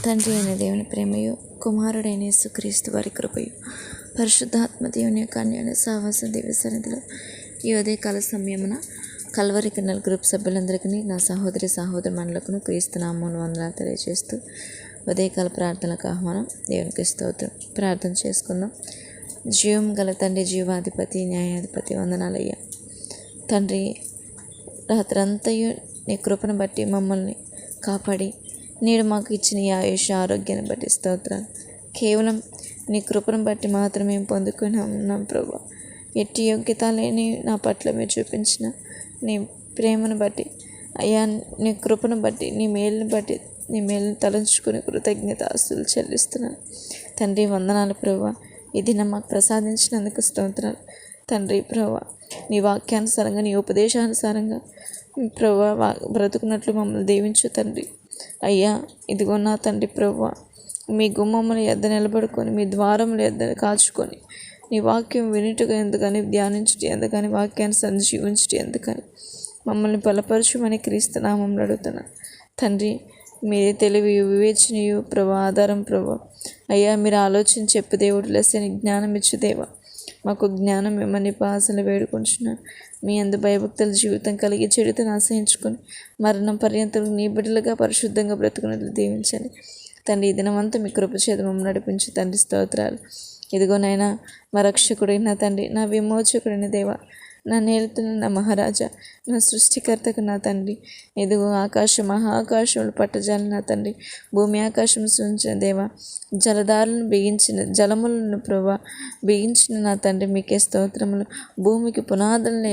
తండ్రి అయిన దేవుని ప్రేమయు, కుమారుడైన యేసుక్రీస్తు వారి కృపయు, పరిశుద్ధాత్మ దేవుని యొక్క అన్యోన్య సహవాస దివ్య సన్నిధిలో ఈ ఉదయకాల సమయమున కల్వరి కిన్నెల గ్రూప్ సభ్యులందరికీ, నా సహోదరి సహోదరులకు క్రీస్తు నామమున వందనాలు తెలియజేస్తూ ఉదయకాల ప్రార్థనలకు ఆహ్వానం. దేవునికి స్తోత్రం. ప్రార్థన చేసుకుందాం. జీవం గల తండ్రి, జీవాధిపతి, న్యాయాధిపతి, వందనాలయ్యా. తండ్రి, రాత్రంతయు నీ కృపను బట్టి మమ్మల్ని కాపాడి నేడు మాకు ఇచ్చిన ఈ ఆయుష ఆరోగ్యాన్ని బట్టి స్తోత్రాలు. కేవలం నీ కృపను బట్టి మాత్రమే పొందుకుని ఉన్నాం ప్రభా. ఎట్టి యోగ్యత లేని నా పట్ల మీరు చూపించిన నీ ప్రేమను బట్టి అయ్యా, నీ కృపను బట్టి, నీ మేలుని బట్టి, నీ మేలుని తలంచుకుని కృతజ్ఞత ఆస్తులు చెల్లిస్తున్నాను తండ్రి. వందనాలు ప్రభా. ఈ దినం మాకు ప్రసాదించినందుకు స్తోత్రాలు తండ్రి. ప్రభా, నీ వాక్యానుసారంగా, నీ ఉపదేశానుసారంగా ప్రభా బ్రతుకున్నట్లు మమ్మల్ని దీవించు తండ్రి. అయ్యా, ఇదిగో నా తండ్రి ప్రభువా, మీ గుమ్మముల యొద్ద నిలబడుకొని, మీ ద్వారముల యొద్ద కాచుకొని, నీ వాక్యం వినుటకు ఎందుకని, ధ్యానించుట ఎందుకని, వాక్యాన్ని సంజీవించుట ఎందుకని మమ్మల్ని బలపరచుమని క్రీస్తు నామములో అడుగుతున్నాను తండ్రి. మీరే తెలివి, వివేచనయు ప్రభా, ఆధారం ప్రభా. అయ్యా, మీరు ఆలోచన చెప్పు దేవుడు, లెస్సని జ్ఞానం ఇచ్చు దేవా. మాకు జ్ఞానం మిమ్మల్ని పాసలు వేడుకుంటున్నాను. మీ అందు భయభక్తుల జీవితం కలిగి చెడుతను ఆశ్రయించుకొని మరణం పర్యంతం నీ బిడ్డలుగా పరిశుద్ధంగా బ్రతుకున్నట్లు దీవించండి తండ్రి. ఈ దినమంతా మీ కృప చేత మమ్మల్ని నడిపించు తండ్రి. స్తోత్రాలు. ఇదిగోనైనా మా రక్షకుడైన తండ్రి, నా విమోచకుడైన దేవా, నా నేలుతున్న నా మహారాజా, నా సృష్టికర్తకు నా తండ్రి. ఇదిగో ఆకాశం మహాకాశములు పట్టజాలి నా తండ్రి, భూమి ఆకాశం సృష్టించిన దేవా, జలధారలను బిగించిన, జలములను ప్రభా బిగించిన నా తండ్రి, మీకే స్తోత్రములు. భూమికి పునాదులను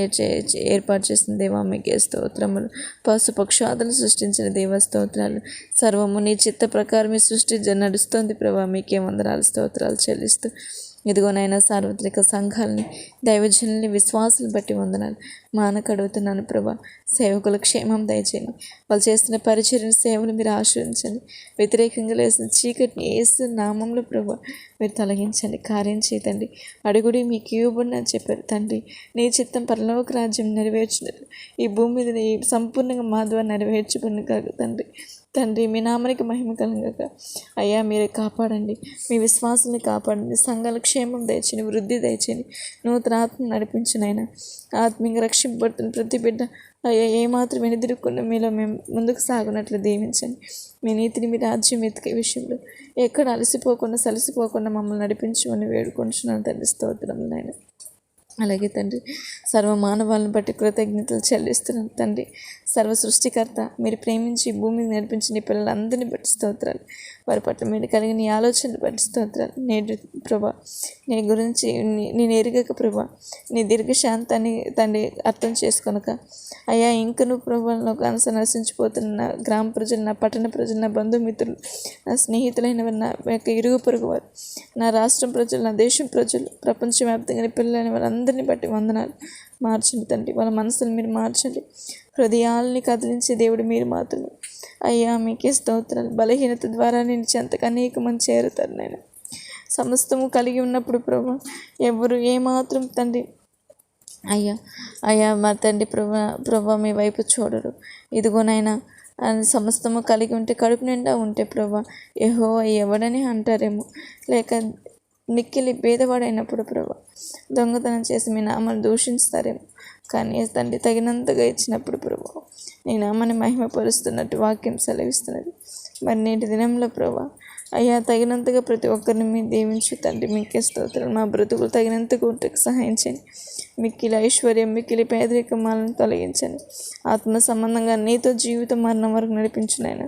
ఏర్పాటు చేసిన దేవా, మీకే స్తోత్రములు. పశు పక్షాదులను సృష్టించిన దేవా, స్తోత్రాలు. సర్వము నీ చిత్త ప్రకారం మీ సృష్టి నడుస్తోంది ప్రభా, మీకే వందనాలు స్తోత్రాలు చెల్లిస్తూ ఇదిగోనైనా సార్వత్రిక సంఘాలని, దైవజనుల్ని, విశ్వాసాలను బట్టి వందనాలు. మానకు అడుగుతున్నాను ప్రభా. సేవకుల క్షేమం దయచేయండి. వాళ్ళు చేస్తున్న పరిచర్య సేవలు మీరు ఆశ్రయించండి. వ్యతిరేకంగా లేసిన చీకటిని యేసు నామంలో ప్రభా మీరు తొలగించండి, కార్యం చేయతండి. అడుగుడి మీకు ఇవ్వబడిన చెప్పారు తండ్రి. నీ చిత్తం పరలోక రాజ్యం నెరవేర్చినట్లు ఈ భూమి మీద ఈ సంపూర్ణంగా మా ద్వారా నెరవేర్చబడిన కాదు తండ్రి. తండ్రి, మీ నామానికి మహిమ కలుగాక. అయ్యా, మీరే కాపాడండి, మీ విశ్వాసాన్ని కాపాడండి. సంఘాల క్షేమం దయచేయండి, వృద్ధి దయచేయండి, నూతన ఆత్మ నడిపించినైనా. ఆత్మీయంగా రక్షింపబడుతున్న ప్రతి బిడ్డ అయ్యా ఏమాత్రం వెనుదిరుక్కున్న మీలో మేము ముందుకు సాగునట్లు దీవించండి. మీ నీతిని, మీ రాజ్యం వెతికే విషయంలో ఎక్కడ అలసిపోకుండా సలసిపోకుండా మమ్మల్ని నడిపించమని వేడుకుంటున్నాను తండ్రి. స్తోత్రములు నాయన. అలాగే తండ్రి, సర్వ మానవాళ్ళని బట్టి కృతజ్ఞతలు చెల్లిస్తున్నాను తండ్రి. సర్వ సృష్టికర్త, మీరు ప్రేమించి భూమిని నడిపించి నీ పిల్లలందరినీ బట్టి స్తోత్రాలు. వారి పట్ల మీరు కలిగిన నీ ఆలోచనలు బట్టి స్తోత్రాలు. నేడు ప్రభా నీ గురించి నేను ఎరగక ప్రభా, నీ దీర్ఘశాంతాన్ని తండ్రి అర్థం చేసుకొనక అయ్యా, ఇంకను ప్రభావంలో కనస నశించిపోతున్న నా గ్రామ ప్రజలు, నా పట్టణ ప్రజలు, నా బంధుమిత్రులు, నా స్నేహితులైన నా యొక్క ఇరుగు పొరుగు వారు, నా రాష్ట్రం ప్రజలు, నా దేశం ప్రజలు, ప్రపంచవ్యాప్తంగా పిల్లలైన వాళ్ళందరినీ బట్టి వందనాలు. మార్చండి తండ్రి. వాళ్ళ మనసులు మీరు మార్చండి. హృదయాల్ని కదిలించే దేవుడు మీరు మాత్రమే. అయ్యా, మీకే స్తోత్రాలు. బలహీనత ద్వారా నేను చెంతకు అనేక మంది చేరుతారు నేను. సమస్తము కలిగి ఉన్నప్పుడు ప్రభా ఎవరు ఏమాత్రం తండ్రి అయ్యా మా తండ్రి ప్రభా మీ వైపు చూడరు. ఇదిగోనైనా సమస్తము కలిగి ఉంటే, కడుపు నిండా ఉంటే ప్రభా యెహోవా ఎవడని అంటారేమో, లేక మిక్కిలి భేదవాడైనప్పుడు ప్రభా దొంగతనం చేసి మీ నామాన్ని దూషిస్తారేమో. కానీ తండ్రి తగినంతగా ఇచ్చినప్పుడు ప్రభా నీ నామాన్ని మహిమపరుస్తున్నట్టు వాక్యం సెలవిస్తున్నది. మరి నేటి దినంలో ప్రభా అయ్యా తగినంతగా ప్రతి ఒక్కరిని మీరు దీవించు తండ్రి. మీకే స్తోత్రం. మా బ్రతుకులు తగినంతగా ఉంటకు సహాయం చేయండి. మిక్కిలి ఐశ్వర్యం, మిక్కిలి పేదరికమాలను తొలగించండి. ఆత్మ సంబంధంగా నీతో జీవితం మరణం వరకు నడిపించినాయన.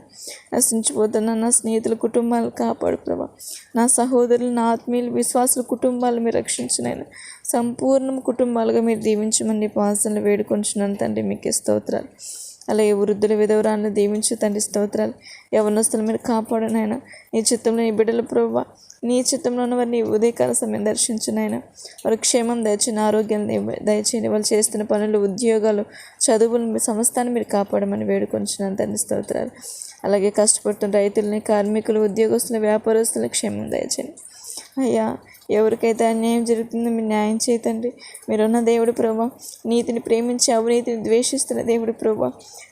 నశించిపోతున్న నా స్నేహితుల కుటుంబాలు కాపాడు ప్రభా. నా సహోదరులు, నా ఆత్మీయులు, విశ్వాసుల కుటుంబాలు మీరు రక్షించినాయన. సంపూర్ణ కుటుంబాలుగా మీరు దీవించమని పాసనలు వేడుకొంచున్నాను తండ్రి. మీకే స్తోత్రాలు. అలాగే వృద్ధుల విధవరాలను దీవించు తండ్రి. స్తోత్రాలు. యవనస్తులు మీరు కాపాడునైనా. నీ చిత్తంలో నీ బిడ్డల ప్రభావ, నీ చిత్తంలో ఉన్న వారిని ఉదయకాల సమయం దర్శించునైనా. వారి క్షేమం దయచేయండి, ఆరోగ్యం దయచేయండి. వాళ్ళు చేస్తున్న పనులు, ఉద్యోగాలు, చదువులు, సమస్తాన్ని మీరు కాపాడమని వేడుకొంచున్నాను తండ్రి. స్తోత్రాలు. అలాగే కష్టపడుతున్న రైతులని, కార్మికులు, ఉద్యోగస్తుల, వ్యాపారస్తుల క్షేమం దయచేయండి. అయ్యా, ఎవరికైతే అన్యాయం జరుగుతుందో మీరు న్యాయం చేయతండి. మీరున్న దేవుడు ప్రభా, నీతిని ప్రేమించి అవినీతిని ద్వేషిస్తున్న దేవుడు ప్రభా,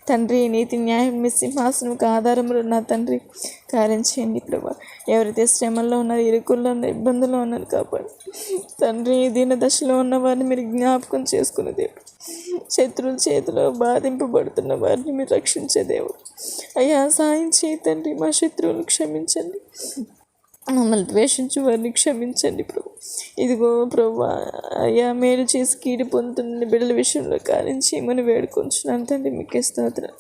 తండ్రి నీతి న్యాయం మీ సింహాసనంకు ఆధారములు నా తండ్రి కార్యం చేయండి ప్రభా. ఎవరైతే శ్రమల్లో ఉన్నారు, ఇరుకుల్లో ఉన్నారు, ఇబ్బందుల్లో ఉన్నారు కాబట్టి తండ్రి దీన దశలో ఉన్న వారిని మీరు జ్ఞాపకం చేసుకున్న దేవుడు, శత్రువుల చేతిలో బాధింపబడుతున్న వారిని మీరు రక్షించే దేవుడు. అయ్యా సాయం చేయతండి, మా శత్రువులను క్షమించండి, మమ్మల్ని ద్వేషించు వారిని క్షమించండి ప్రభు. ఇదిగో ప్రభు, అయ్యా మేలు చేసి కీడు పొందుతున్న బిడ్డల విషయంలో కార్యం చేయమని వేడుకొంచున్నాను తండ్రి. మీకే స్తోత్రం.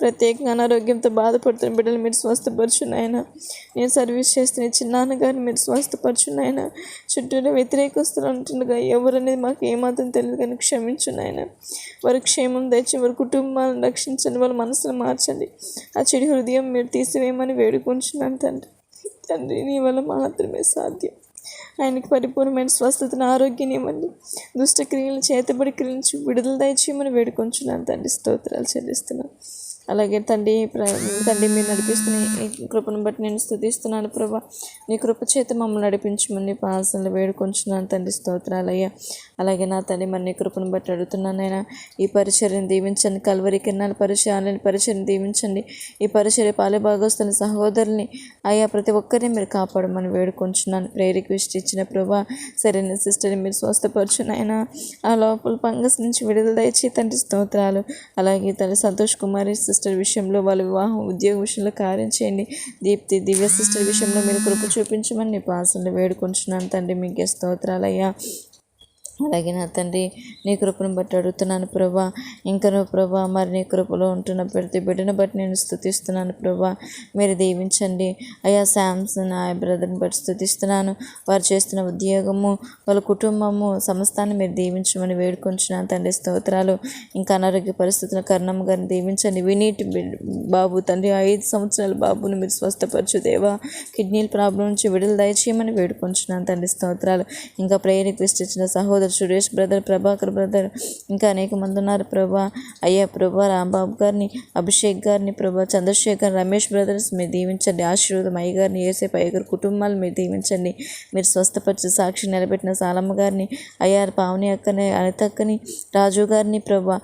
ప్రత్యేకంగా అనారోగ్యంతో బాధపడుతున్న బిడ్డలు మీరు స్వస్థపరచున్నాయన. నేను సర్వీస్ చేస్తున్న చిన్నాన్న గారిని మీరు స్వస్థపరచున్నాయన. చుట్టూరు వ్యతిరేకస్తులు అంటుండగా ఎవరనేది మాకు ఏమాత్రం తెలియదు కానీ క్షమించున్నాయన. వారి క్షేమం తెచ్చి వారి కుటుంబాలను రక్షించండి, వాళ్ళ మనసును మార్చండి. ఆ చెడు హృదయం మీరు తీసివేయమని వేడుకొంచున్నాను తండ్రి. తండ్రి నీ వల్ల మాత్రమే సాధ్యం. ఆయనకి పరిపూర్ణమైన స్వస్థతను ఆరోగ్యాన్ని ఇవ్వండి. దుష్టక్రియలు చేతబడి క్రియల నుంచి విడుదల దయచేయమని వేడుకొంచున్నాను తండ్రి. స్తోత్రాలు చెల్లిస్తున్నాను. అలాగే తండ్రి మీరు నడిపిస్తున్న ఈ కృపను బట్టి నేను స్తుతిస్తున్నాను ప్రభా. నీ కృప చేత మమ్మల్ని నడిపించమని పాసనలు వేడుకొంచున్నాను తండ్రి. స్తోత్రాలయ్యా. అలాగే నా తండ్రి మరి నీ కృపను బట్టి అడుగుతున్నానైనా ఈ పరిచర్యను దీవించండి. కల్వరి కిన్నాల పరిచర్యను దీవించండి. ఈ పరిచర్య పాలెభాగస్తున్న సహోదరుల్ని అయ్యా ప్రతి ఒక్కరిని మీరు కాపాడమని వేడుకొంచున్నాను. ప్రేరికి ఇచ్చిన ప్రభా, సరైన సిస్టర్ని మీరు స్వస్థపరచునైనా ఆ లోపల ఫంగస్ నుంచి విడుదల దయచే తండ్రి. స్తోత్రాలు. అలాగే తల్లి సంతోష్ కుమారి సిస్టర్ విషయంలో వాళ్ళ వివాహం ఉద్యోగ విషయంలో కార్యం చేయండి. దీప్తి దివ్య సిస్టర్ విషయంలో మీరు కృప చూపించమని నీ పాసనలు వేడుకొంచున్నాను తండ్రి. మీకే స్తోత్రాలయ్యా. అలాగే నా తండ్రి నీ కృపను బట్టి అడుగుతున్నాను ప్రభా. ఇంకా ప్రభా మరి నీ కృపలో ఉంటున్న ప్రతి బిడ్డను బట్టి నేను స్తుతిస్తున్నాను ప్రభా. మీరు దీవించండి అయ్యా. శాంసన్ ఆ బ్రదర్ని బట్టి స్తుతిస్తున్నాను. వారు చేస్తున్న ఉద్యోగము, వాళ్ళ కుటుంబము, సమస్తాన్ని మీరు దీవించమని వేడుకొంచున్నాను తండ్రి. స్తోత్రాలు. ఇంకా అనారోగ్య పరిస్థితుల కర్ణమ్మ గారిని దీవించండి. వినీటి బాబు తండ్రి 5 సంవత్సరాల బాబును మీరు స్వస్థపరచు దేవా. కిడ్నీల ప్రాబ్లం నుంచి విడుదల దయచేయమని వేడుకొంచున్నాను తండ్రి. స్తోత్రాలు. ఇంకా ప్రేయర్ రిక్వెస్ట్ ఇచ్చిన సహోదరు సురేష్ బ్రదర్, ప్రభాకర్ బ్రదర్, ఇంకా అనేక మంది ఉన్నారు ప్రభా. అయ్యా ప్రభా, రాంబాబు గారిని, అభిషేక్ గారిని ప్రభా, చంద్రశేఖర్, రమేష్ బ్రదర్స్ మీరు దీవించండి. ఆశీర్వాదం అయ్య గారిని, ఏసేపు అయ్య గారి కుటుంబాలు మీరు దీవించండి. మీరు స్వస్థపరిచి సాక్షి నిలబెట్టిన సాలమ్మ గారిని, అయ్యా పావని అక్కని, అనిత అక్కని, రాజు గారిని ప్రభా,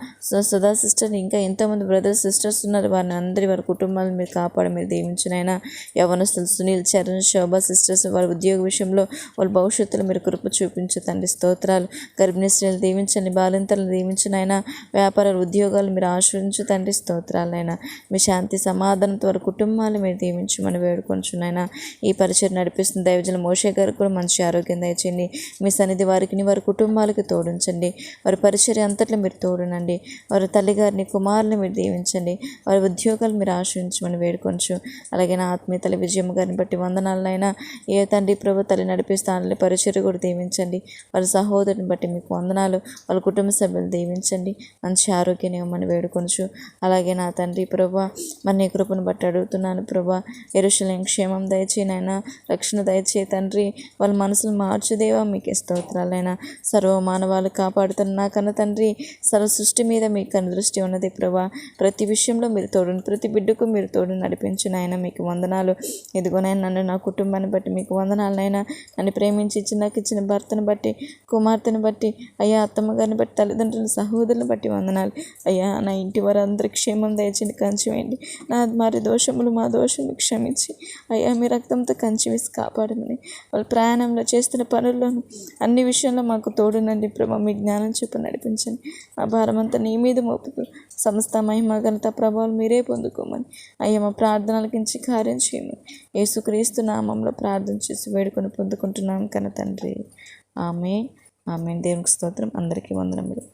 సుధా సిస్టర్ని, ఇంకా ఎంతోమంది బ్రదర్స్ సిస్టర్స్ ఉన్నారు. వారిని అందరి వారి కుటుంబాలను మీరు కాపాడి మీరు దీవించినైనా. యవనస్తులు సునీల్, చరణ్, శోభా సిస్టర్స్ వారి ఉద్యోగ విషయంలో వాళ్ళ భవిష్యత్తులో మీరు కృప చూపించు తండ్రి. స్తోత్రాలు. గర్భిణీ స్త్రీలు దీవించండి. బాలింతలను దీవించినైనా. వ్యాపార ఉద్యోగాలు మీరు ఆశ్రయించు తండ్రి. స్తోత్రాలైనా. మీ శాంతి సమాధానంతో వారి కుటుంబాలు మీరు దీవించమని వేడుకొంచునైనా. ఈ పరిచయం నడిపిస్తున్న దైవజన మోషే గారికి కూడా మంచి ఆరోగ్యం దయచేయండి. మీ సన్నిధి వారికి, వారి కుటుంబాలకి తోడించండి. వారి పరిచర్య అంతట్లో మీరు తోడునండి. వారి తల్లిగారిని, కుమారుని మీరు దీవించండి. వారి ఉద్యోగాలు మీరు ఆశ్రయించమని వేడుకొంచు. అలాగే నా ఆత్మీయ తల్లి విజయమ్మ గారిని బట్టి వందనాలైనా. ఏ తండ్రి ప్రభు తల్లి నడిపిస్తానని పరిచర్య కూడా దీవించండి. వారి సహోదరుని బట్టి మీకు వందనాలు. వాళ్ళ కుటుంబ సభ్యులు దీవించండి. మంచి ఆరోగ్యాన్ని ఇవ్వమని వేడుకొంచు. అలాగే నా తండ్రి ప్రభా మరి నీ కృపను బట్టి అడుగుతున్నాను ప్రభా. యెరూషలేము క్షేమం దయచేయనైనా, రక్షణ దయచే తండ్రి. వాళ్ళ మనసులు మార్చుదేవా. మీకే స్తోత్రాలైనా. సర్వ మానవాళ్ళు కాపాడుతున్న నా కన్న తండ్రి, సర్వ సృష్టి మీద మీకు కను దృష్టి ఉన్నది ప్రభా. ప్రతి విషయంలో మీరు తోడుని, ప్రతి బిడ్డకు మీరు తోడు నడిపించినైనా మీకు వందనాలు. ఇదిగోనైనా నన్ను, నా కుటుంబాన్ని బట్టి మీకు వందనాలనైనా. నన్ను ప్రేమించి నాకు ఇచ్చిన భర్తను బట్టి, కుమార్తెను బట్టి, అయ్యా అత్తమ్మ గారిని బట్టి, తల్లిదండ్రుల సహోదరులను బట్టి వందనాలు. అయ్యా నా ఇంటి వారు అందరి క్షేమం దయచేయండి, కంచి వేయండి. నా మరి దోషములు, మా దోషములు క్షమించి అయ్యా మీ రక్తంతో కంచి వేసి కాపాడమని. వాళ్ళు ప్రయాణంలో చేస్తున్న పనుల్లోనూ అన్ని విషయంలో మాకు తోడునండి ప్రభా. మీ జ్ఞానం చూపు నడిపించండి. ఆ భారం అంతా నీ మీద మోపుతూ సమస్త మహిమ ఘనత ప్రభావాలు మీరే పొందుకోమని అయ్యా మా ప్రార్థనలకించి కార్యం చేయమని యేసుక్రీస్తు నామంలో ప్రార్థన చేసి వేడుకొని పొందుకుంటున్నాం కన్న తండ్రి. ఆమేన్. ఆమేన్. దేవునికి స్తోత్రం. అందరికీ వందనములు.